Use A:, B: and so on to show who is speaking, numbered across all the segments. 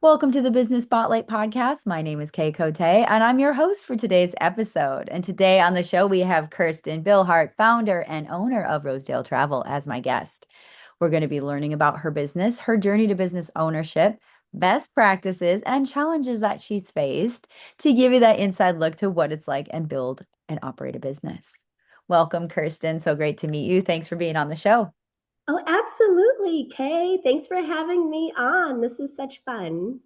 A: Welcome to the Business Spotlight podcast. My name is Kaye Kotei, and I'm your host for today's episode. And today on the show, we have Kirsten Billhardt, founder and owner of Rosedale Travel, as my guest. We're going to be learning about her business, her journey to business ownership, best practices, and challenges that she's faced to give you that inside look to what it's like and build and operate a business. Welcome, Kirsten. So great to meet you. Thanks for being on the show.
B: Oh, absolutely, Kay. Thanks for having me on. This is such fun.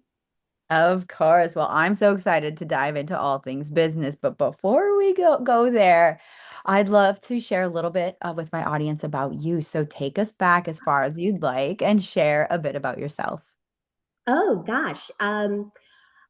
A: Of course. Well, I'm so excited to dive into all things business, but before we go there, I'd love to share a little bit with my audience about you. So take us back as far as you'd like and share a bit about yourself.
B: Oh, gosh.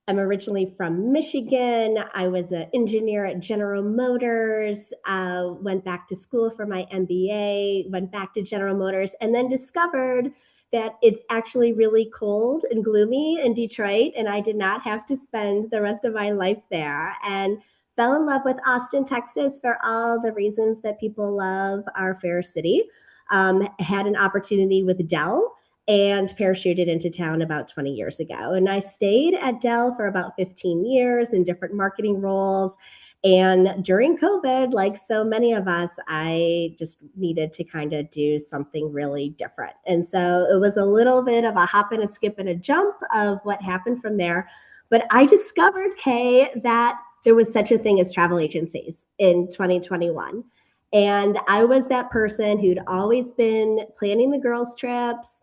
B: I'm originally from Michigan. I was an engineer at General Motors, went back to school for my MBA, went back to General Motors, and then discovered that it's actually really cold and gloomy in Detroit. And I did not have to spend the rest of my life there. And fell in love with Austin, Texas for all the reasons that people love our fair city. Had an opportunity with Dell and parachuted into town about 20 years ago. And I stayed at Dell for about 15 years in different marketing roles. And during COVID, like so many of us, I just needed to kind of do something really different. And so it was a little bit of a hop and a skip and a jump of what happened from there. But I discovered, Kay, that there was such a thing as travel agencies in 2021. And I was that person who'd always been planning the girls' trips,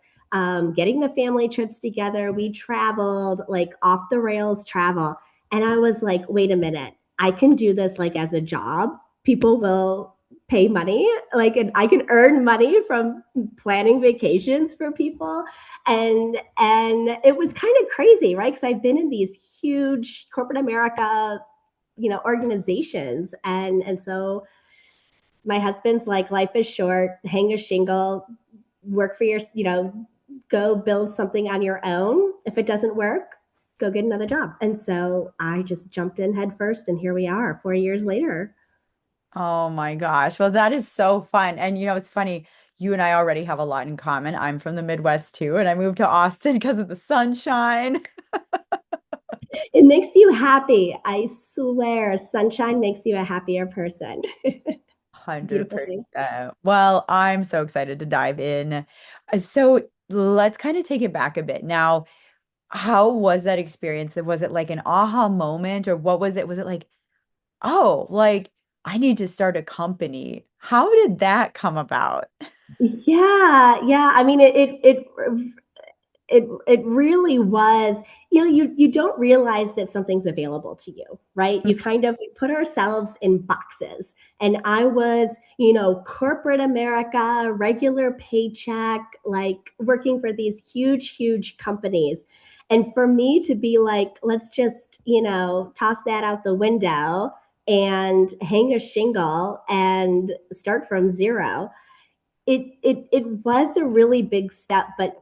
B: getting the family trips together. We traveled like off the rails travel. And I was like, wait a minute, I can do this like as a job. People will pay money, like, and I can earn money from planning vacations for people. And it was kind of crazy, right? Because I've been in these huge corporate America, organizations. And so my husband's like, life is short, hang a shingle, work for your, go build something on your own. If it doesn't work, go get another job. And so I just jumped in head first, and here we are 4 years later.
A: Oh my gosh. Well, that is so fun. And it's funny, you and I already have a lot in common. I'm from the Midwest too, and I moved to Austin because of the sunshine.
B: It makes you happy. I swear, sunshine makes you a happier person. It's a beautiful thing.
A: 100%. Well, I'm so excited to dive in. So let's kind of take it back a bit. Now, how was that experience? Was it like an aha moment or what was it? Was it like, oh, like I need to start a company? How did that come about?
B: Yeah, yeah. I mean, it really was. You don't realize that something's available to you, right? You kind of, we put ourselves in boxes. And I was, corporate America, regular paycheck, like working for these huge companies. And for me to be like, let's just, toss that out the window and hang a shingle and start from zero, it was a really big step. But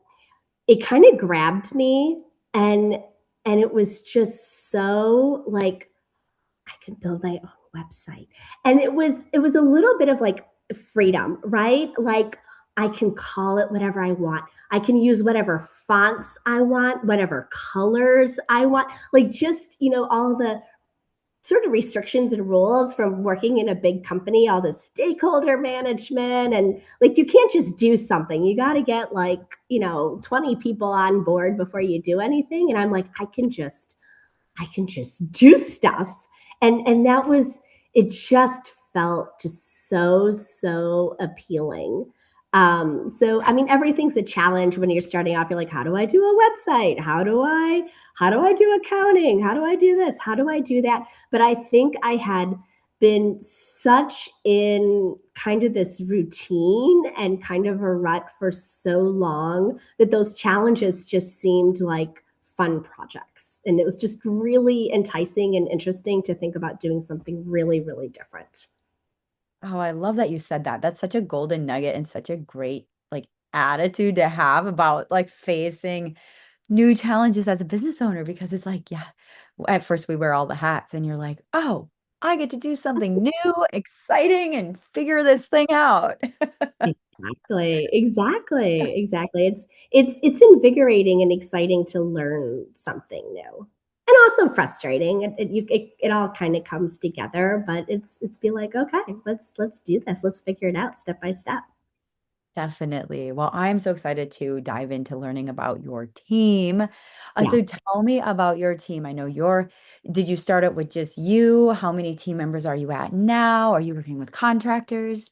B: it kind of grabbed me, and it was just so like, I can build my own website. And it was a little bit of like freedom, right? Like, I can call it whatever I want. I can use whatever fonts I want, whatever colors I want. Like, just, all the sort of restrictions and rules from working in a big company, all the stakeholder management. And like, you can't just do something. You got to get like, 20 people on board before you do anything. And I'm like, I can just do stuff. And that was, it just felt just so appealing. So I mean, everything's a challenge when you're starting off. You're like, how do I do a website? How do I do accounting? How do I do this? How do I do that? But I think I had been such in kind of this routine and kind of a rut for so long that those challenges just seemed like fun projects. And it was just really enticing and interesting to think about doing something really different.
A: Oh, I love that you said that. That's such a golden nugget and such a great like attitude to have about like facing new challenges as a business owner because it's like, yeah, at first we wear all the hats and you're like, oh, I get to do something new, exciting, and figure this thing out.
B: Exactly. It's invigorating and exciting to learn something new, and also frustrating. It all kind of comes together, but it's be like, okay, let's do this. Let's figure it out step by step.
A: Definitely. Well, I'm so excited to dive into learning about your team. So
B: Yes.
A: tell me about your team. I know did you start it with just you? How many team members are you at now? Are you working with contractors?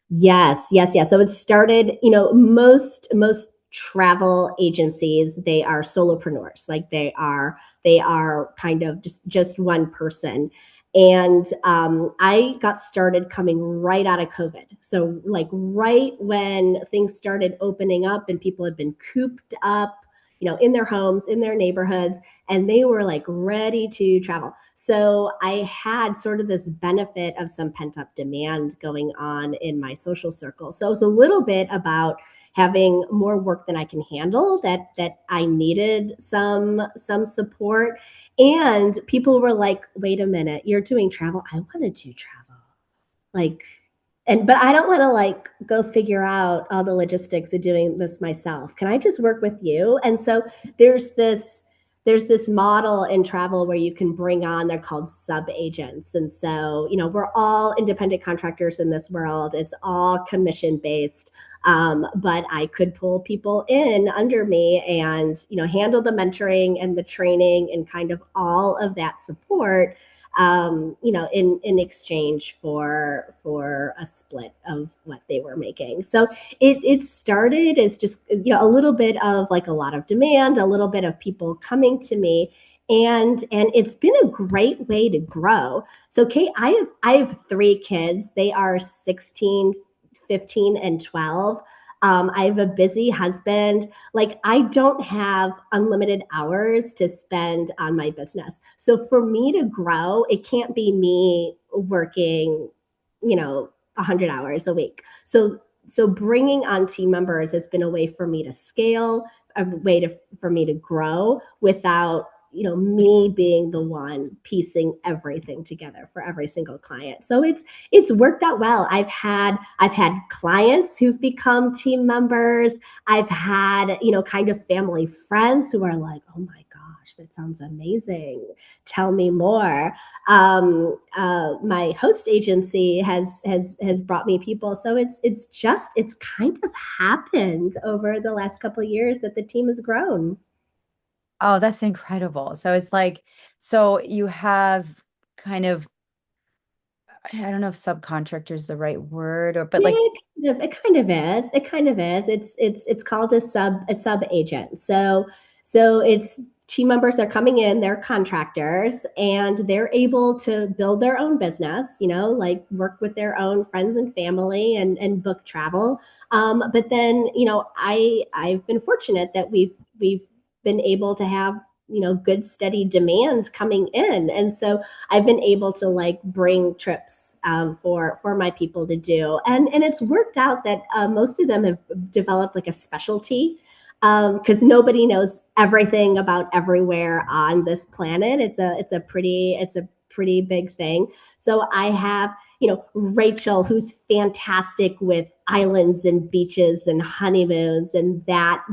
B: Yes. So it started, most travel agencies, they are solopreneurs. Like they are kind of just one person. And I got started coming right out of COVID. So like right when things started opening up and people had been cooped up, in their homes, in their neighborhoods, and they were like ready to travel. So I had sort of this benefit of some pent up demand going on in my social circle. So it was a little bit about having more work than I can handle, that I needed some support. And people were like, wait a minute, you're doing travel. I want to do travel. Like, but I don't want to like go figure out all the logistics of doing this myself. Can I just work with you? And so there's this there's this model in travel where you can bring on, they're called sub agents. And so, we're all independent contractors in this world. It's all commission based. But I could pull people in under me and, handle the mentoring and the training and kind of all of that support, in exchange for a split of what they were making. So it started as just, a little bit of like a lot of demand, a little bit of people coming to me, and it's been a great way to grow. So Kate, I have three kids. They are 16, 15, and 12. I have a busy husband. Like, I don't have unlimited hours to spend on my business. So for me to grow, it can't be me working, 100 hours a week. So bringing on team members has been a way for me to scale, a way for me to grow without, me being the one piecing everything together for every single client. So it's worked out well. I've had clients who've become team members. I've had, kind of family friends who are like, oh my gosh, that sounds amazing, tell me more. My host agency has brought me people. So it's kind of happened over the last couple of years that the team has grown.
A: Oh, that's incredible. So it's like, so you have kind of, I don't know if subcontractor is the right word, but
B: Yeah,
A: like,
B: it kind of is. It kind of is. It's called a sub agent. So it's team members are coming in, they're contractors, and they're able to build their own business, like work with their own friends and family and book travel. But then, I've been fortunate that we've been able to have, good steady demand coming in. And so I've been able to like bring trips, for my people to do, and it's worked out that most of them have developed like a specialty, because nobody knows everything about everywhere on this planet. It's a pretty big thing. So I have, Rachel, who's fantastic with islands and beaches and honeymoons and that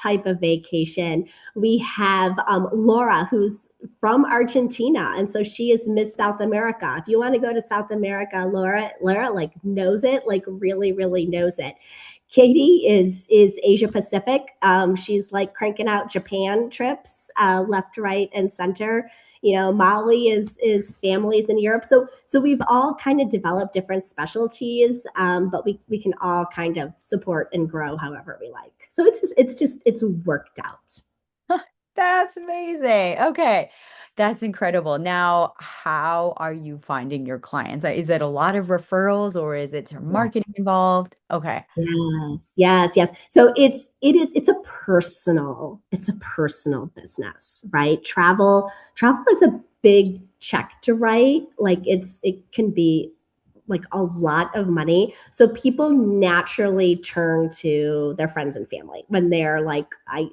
B: type of vacation. We have Laura, who's from Argentina, and so she is Miss South America. If you want to go to South America, Laura like knows it, like really, really knows it. Katie is Asia Pacific. She's like cranking out Japan trips, left, right, and center. Molly is families in Europe. So we've all kind of developed different specialties, but we can all kind of support and grow however we like. So it's worked out.
A: that's amazing. Okay. That's incredible. Now, how are you finding your clients? Is it a lot of referrals or is it some marketing
B: Yes.
A: involved? Okay.
B: Yes. So it's a personal business, right? Travel is a big check to write. Like it can be like a lot of money. So people naturally turn to their friends and family when they're like,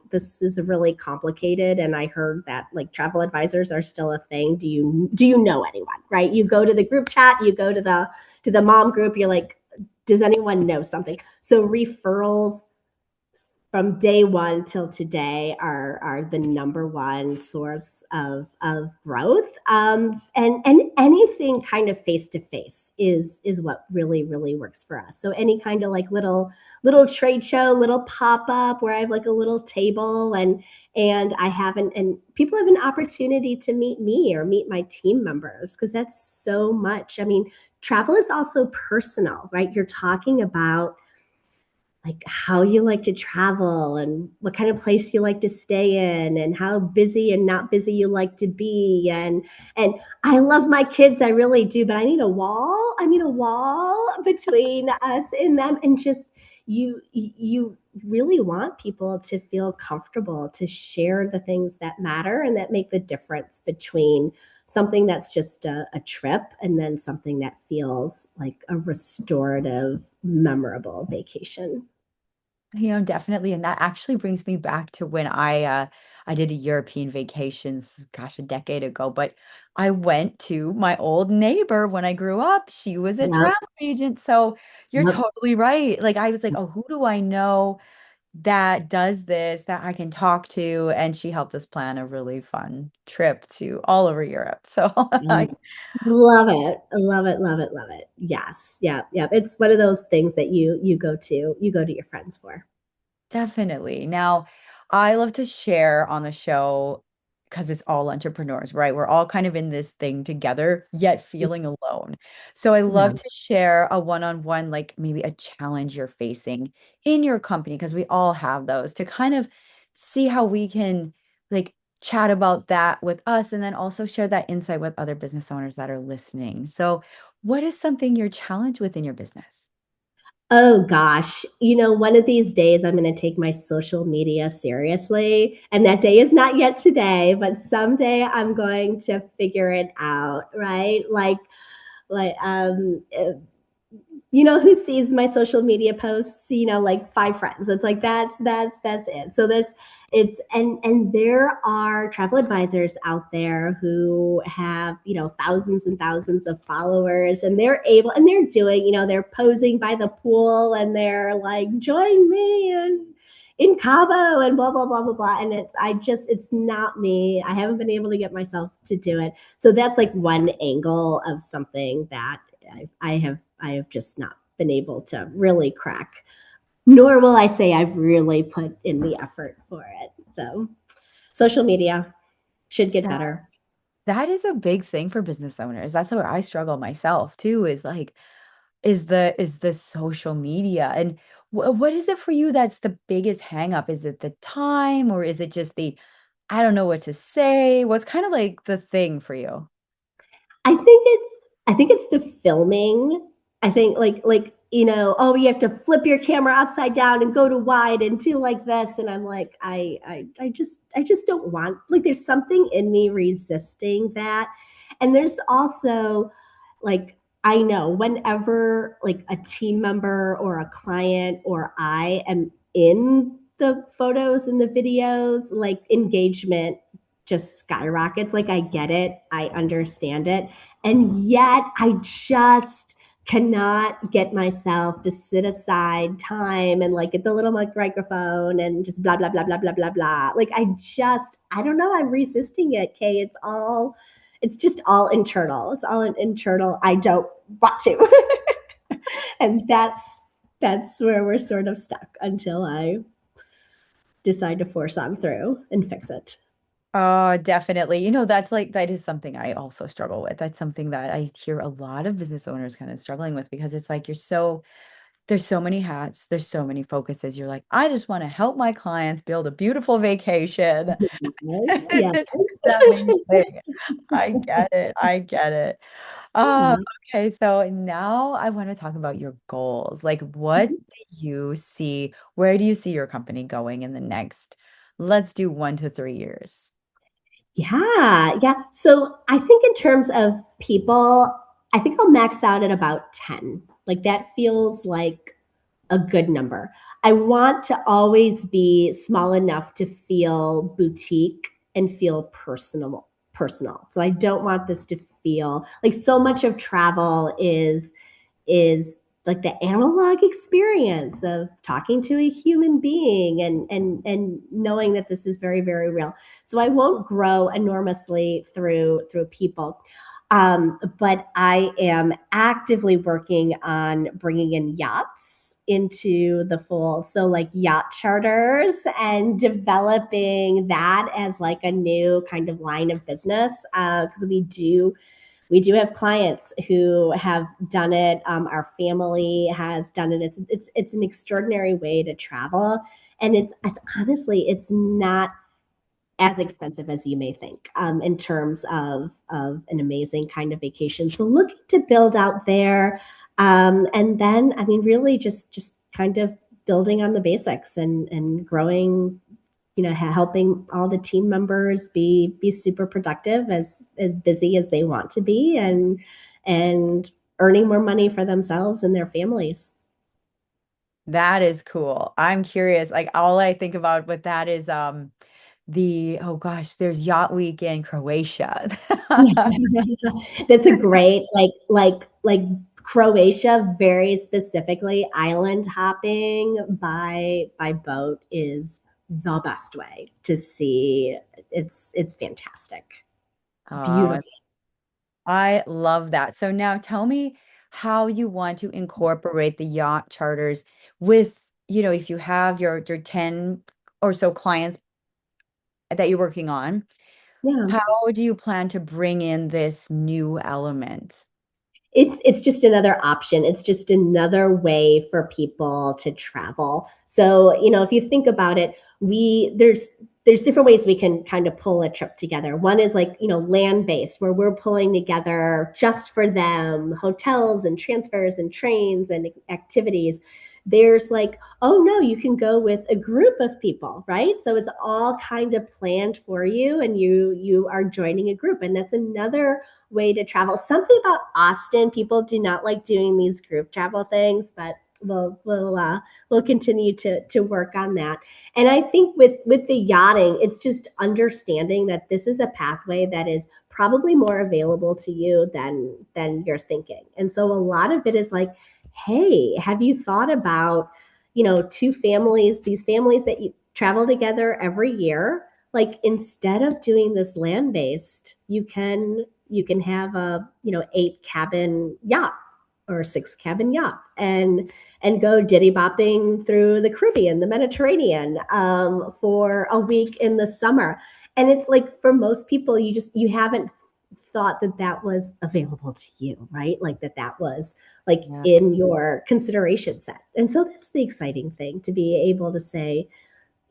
B: this is really complicated. And I heard that like travel advisors are still a thing. Do you know anyone? Right? You go to the group chat, you go to the mom group, you're like, does anyone know something? So referrals from day one till today are the number one source of growth, and anything kind of face to face is what really works for us. So any kind of like little trade show, little pop up where I have like a little table, and I have and people have an opportunity to meet me or meet my team members, because that's so much. I mean, travel is also personal, right? You're talking about like how you like to travel and what kind of place you like to stay in and how busy and not busy you like to be. And I love my kids, I really do, but I need a wall between us and them. And just you really want people to feel comfortable to share the things that matter and that make the difference between something that's just a trip and then something that feels like a restorative, memorable vacation.
A: Definitely. And that actually brings me back to when I did a European vacation, gosh, a decade ago. But I went to my old neighbor when I grew up. She was a
B: Yep,
A: travel agent. So you're
B: yep.
A: totally right. Like I was like, oh, who do I know that does this that I can talk to? And she helped us plan a really fun trip to all over Europe. So I
B: Love it. Love it, love it, love it. Yes. Yeah, yeah. It's one of those things that you go to your friends for.
A: Definitely. Now, I love to share on the show because it's all entrepreneurs, right? We're all kind of in this thing together, yet feeling alone. So I
B: Yeah.
A: love to share a one-on-one, like maybe a challenge you're facing in your company, because we all have those to kind of see how we can like chat about that with us and then also share that insight with other business owners that are listening. So, what is something you're challenged with in your business?
B: Oh gosh. One of these days I'm going to take my social media seriously. And that day is not yet today, but someday I'm going to figure it out, right? Who sees my social media posts, like five friends. It's like that's it. So that's it's and there are travel advisors out there who have, thousands and thousands of followers, and they're doing, they're posing by the pool and they're like, join me and in Cabo and blah blah blah blah blah. And it's not me. I haven't been able to get myself to do it. So that's like one angle of something that I have just not been able to really crack. Nor will I say I've really put in the effort for it. So social media should get better.
A: That is a big thing for business owners. That's where I struggle myself too, is like, is the social media. And what is it for you that's the biggest hang up? Is it the time or is it just the I don't know what to say? What's kind of like the thing for you?
B: I think it's the filming. I think oh, you have to flip your camera upside down and go to wide and do like this. And I'm like, I just don't want, like, there's something in me resisting that. And there's also like, I know whenever like a team member or a client or I am in the photos and the videos, like engagement just skyrockets. Like, I get it, I understand it. And yet I just cannot get myself to sit aside time and like get the little microphone and just blah, blah, blah, blah, blah, blah, blah. Like, I don't know, I'm resisting it, Kay. It's just all internal. It's all an internal, I don't want to. And that's where we're sort of stuck until I decide to force on through and fix it.
A: Oh, definitely. That's like that is something I also struggle with. That's something that I hear a lot of business owners kind of struggling with because it's like there's so many hats, there's so many focuses. You're like, I just want to help my clients build a beautiful vacation.
B: Yes, yes.
A: It's that main thing. I get it. I get it. Uh,
B: Yeah.
A: okay, so now I want to talk about your goals. Like, what do you see? Where do you see your company going in the next, let's do 1 to 3 years?
B: Yeah, yeah. So I think in terms of people, I think I'll max out at about 10. Like, that feels like a good number. I want to always be small enough to feel boutique and feel personal. So I don't want this to feel like so much of travel is like the analog experience of talking to a human being and knowing that this is very, very real. So I won't grow enormously through people. But I am actively working on bringing in yachts into the fold. So like yacht charters and developing that as like a new kind of line of business. Because we do have clients who have done it. Our family has done it. It's an extraordinary way to travel, and it's honestly it's not as expensive as you may think in terms of an amazing kind of vacation. So looking to build out there, and then I mean really just kind of building on the basics and growing, helping all the team members be super productive, as busy as they want to be, and earning more money for themselves and their families.
A: That is cool. I'm curious. Like all I think about with that is the oh gosh, there's Yacht Week in Croatia.
B: Yeah. That's a great like Croatia, very specifically island hopping by boat is the best way to see. It's fantastic. It's
A: Oh,
B: beautiful.
A: I love that. So now tell me how you want to incorporate the yacht charters with, if you have your 10 or so clients that you're working on,
B: Yeah.
A: how do you plan to bring in this new element?
B: It's just another option. It's just another way for people to travel. So, if you think about it, we there's different ways we can kind of pull a trip together. One is like, land based, where we're pulling together just for them hotels and transfers and trains and activities. There's like, oh no, you can go with a group of people, right? So it's all kind of planned for you, and you are joining a group, and that's another way to travel. Something about Austin, people do not like doing these group travel things, but we'll continue to work on that. And I think with the yachting, it's just understanding that this is a pathway that is probably more available to you than you're thinking. And so a lot of it is like, hey, have you thought about, two families, these families that you travel together every year? Like instead of doing this land based, you can have a 8 cabin yacht or 6 cabin yacht and go diddy bopping through the Caribbean, the Mediterranean, for a week in the summer. And it's like for most people, you haven't thought that that was available to you, right? Like that was like
A: Yeah.
B: in your consideration set. And so that's the exciting thing, to be able to say,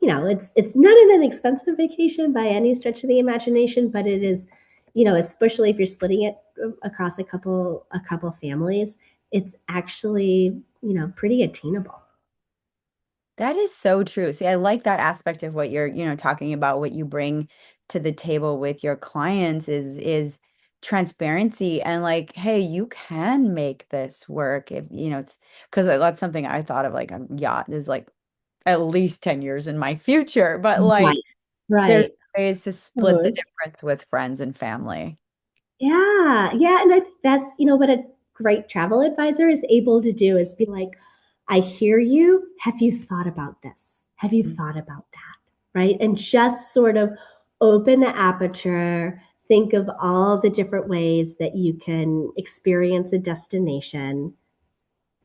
B: it's not an inexpensive vacation by any stretch of the imagination, but it is, especially if you're splitting it across a couple families, it's actually, pretty attainable.
A: That is so true. See, I like that aspect of what you're, talking about, what you bring to the table with your clients is transparency and like, hey, you can make this work if, it's because that's something I thought of like a yacht is like at least 10 years in my future, but like
B: Right.
A: there's
B: Right.
A: ways to split the
B: Those.
A: difference with friends and family.
B: Yeah. Yeah. And I think that's, what a great travel advisor is able to do is be like, I hear you. Have you thought about this? Have you
A: Mm.
B: thought about that? Right. And just sort of open the aperture, think of all the different ways that you can experience a destination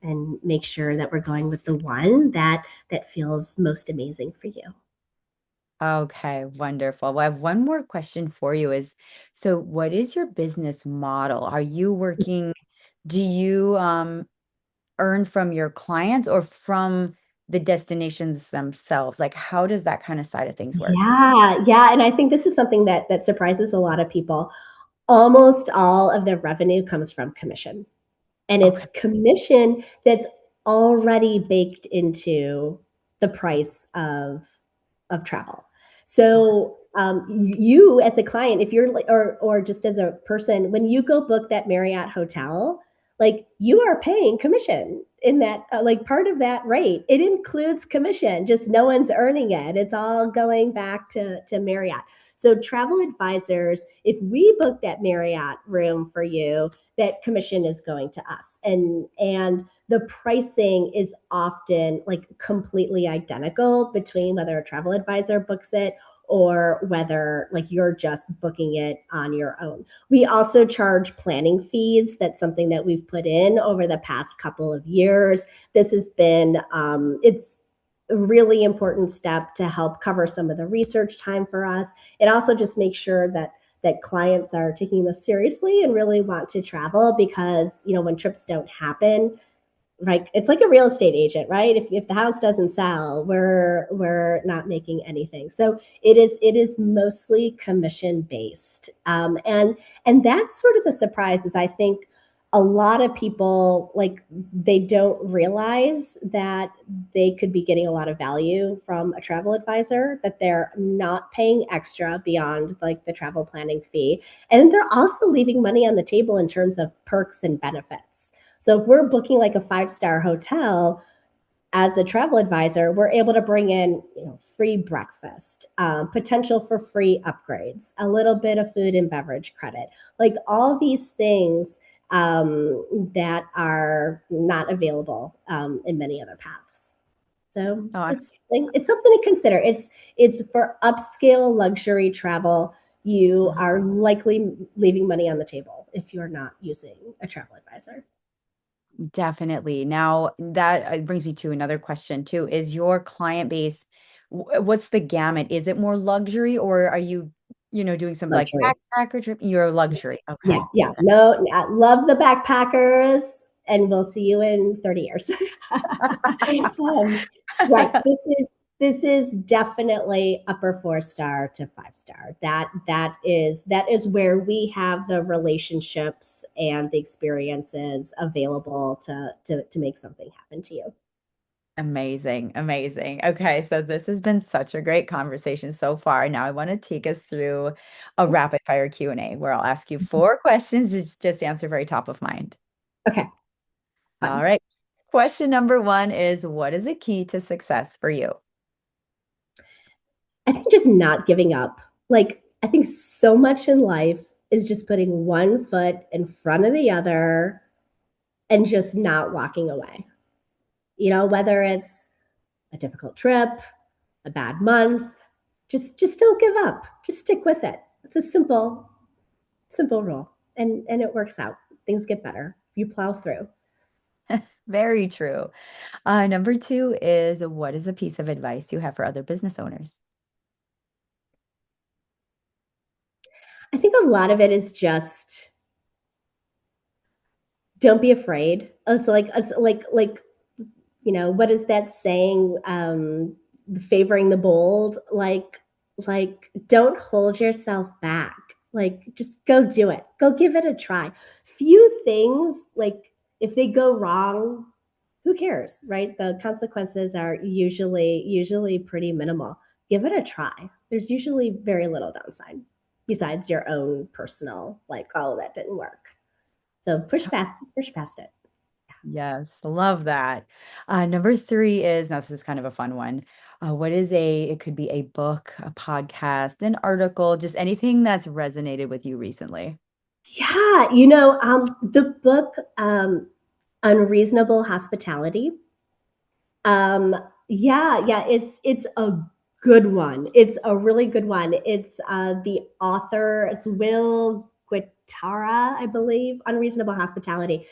B: and make sure that we're going with the one that feels most amazing for you.
A: Okay, wonderful. Well, I have one more question for you is, so what is your business model? Are you working, do you earn from your clients or from the destinations themselves? Like, how does that kind of side of things work?
B: Yeah, yeah, and I think this is something that surprises a lot of people. Almost all of their revenue comes from commission, and it's
A: Okay.
B: commission that's already baked into the price of travel.
A: Okay.
B: So you as a client, if you're like, or just as a person, when you go book that Marriott hotel, like you are paying commission in that, like part of that rate. It includes commission, just no one's earning it. It's all going back to Marriott. So travel advisors, if we book that Marriott room for you, that commission is going to us, and the pricing is often like completely identical between whether a travel advisor books it or whether like you're just booking it on your own. We also charge planning fees. That's something that we've put in over the past couple of years. This has been, it's a really important step to help cover some of the research time for us. It also just makes sure that clients are taking this seriously and really want to travel, because when trips don't happen, right, it's like a real estate agent, right? If the house doesn't sell, we're not making anything. So it is mostly commission based, and that's sort of the surprise. Is I think a lot of people, like, they don't realize that they could be getting a lot of value from a travel advisor, that they're not paying extra beyond like the travel planning fee, and they're also leaving money on the table in terms of perks and benefits. So if we're booking like a 5-star hotel as a travel advisor, we're able to bring in free breakfast, potential for free upgrades, a little bit of food and beverage credit, like all these things that are not available in many other paths. So
A: Oh,
B: it's something to consider. It's for upscale luxury travel. You
A: mhm.
B: are likely leaving money on the table if you're not using a travel advisor.
A: Definitely. Now that brings me to another question too. Is your client base, what's the gamut? Is it more luxury or are you, doing some like
B: Luxury.
A: backpacker trip? You're luxury.
B: Yeah,
A: Okay.
B: yeah. No, I love the backpackers, and we'll see you in 30 years. um, right. This is definitely upper 4-star to 5-star. That is where we have the relationships and the experiences available to make something happen to you.
A: Amazing. Amazing. Okay. So this has been such a great conversation so far. Now I want to take us through a rapid fire Q&A where I'll ask you 4 questions. Just answer very top of mind.
B: Okay,
A: All
B: fun.
A: right. Question number one is, what is a key to success for you?
B: I think just not giving up. Like, I think so much in life is just putting one foot in front of the other and just not walking away. Whether it's a difficult trip, a bad month, just don't give up. Just stick with it. It's a simple rule. And it works out. Things get better. You plow through.
A: Very true. Number two is, what is a piece of advice you have for other business owners?
B: I think a lot of it is just don't be afraid. It's like what is that saying? Favoring the bold. Like don't hold yourself back. Like just go do it. Go give it a try. Few things, like if they go wrong, who cares, right? The consequences are usually pretty minimal. Give it a try. There's usually very little downside besides your own personal, like, oh, that didn't work. So push past it.
A: Yes, love that. Number three is, now this is kind of a fun one. It could be a book, a podcast, an article, just anything that's resonated with you recently.
B: Yeah, the book, Unreasonable Hospitality. Um, yeah, it's a good one. It's a really good one. It's the author, it's Will Guittara, I believe, Unreasonable Hospitality.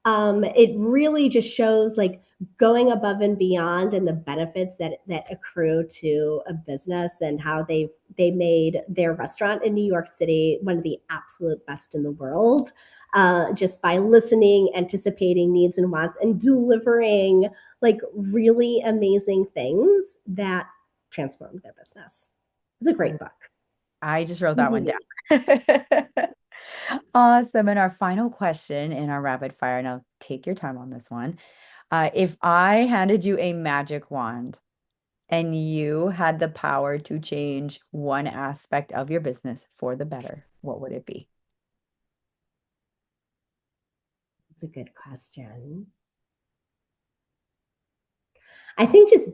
B: It really just shows like going above and beyond and the benefits that accrue to a business, and how they made their restaurant in New York City one of the absolute best in the world, just by listening, anticipating needs and wants, and delivering like really amazing things that transformed their business. It's a great book.
A: I just wrote that
B: Easy
A: one
B: read.
A: down. Awesome. And our final question in our rapid fire, now take your time on this one. If I handed you a magic wand and you had the power to change one aspect of your business for the better, what would it be?
B: It's a good question. I think just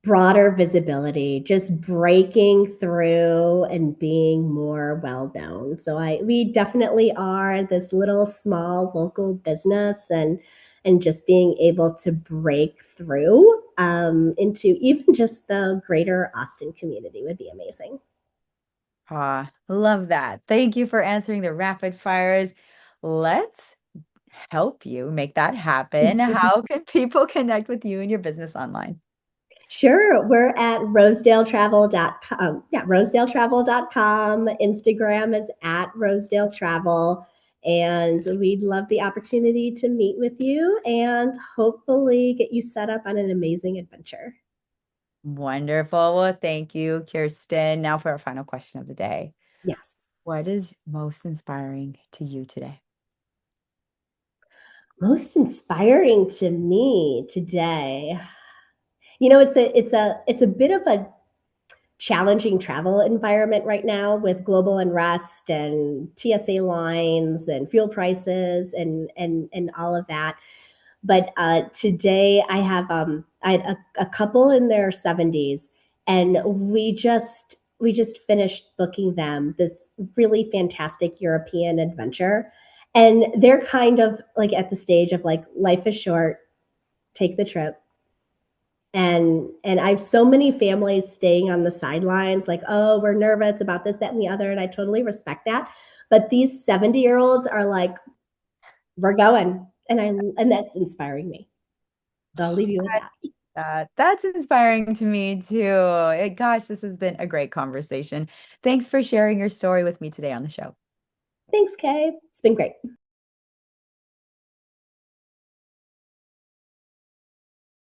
B: broader visibility, just breaking through and being more well known. So we definitely are this little small local business, and just being able to break through into even just the greater Austin community would be amazing.
A: Ah, love that. Thank you for answering the rapid fires. Let's help you make that happen. How can people connect with you and your business online?
B: Sure. We're at rosedaletravel.com. Yeah, rosedaletravel.com. Instagram is at Rosedale Travel. And we'd love the opportunity to meet with you and hopefully get you set up on an amazing adventure.
A: Wonderful. Well, thank you, Kirsten. Now for our final question of the day.
B: Yes.
A: What is most inspiring to you today?
B: Most inspiring to me today. It's a bit of a challenging travel environment right now with global unrest and TSA lines and fuel prices and all of that. But today I had a couple in their 70s, and we just finished booking them this really fantastic European adventure, and they're kind of like at the stage of like life is short, take the trip. And I have so many families staying on the sidelines, like, oh, we're nervous about this, that, and the other, and I totally respect that. But these 70-year-olds are like, we're going, and that's inspiring me. So I'll leave you with that.
A: That's inspiring to me too. Gosh, this has been a great conversation. Thanks for sharing your story with me today on the show.
B: Thanks, Kay. It's been great.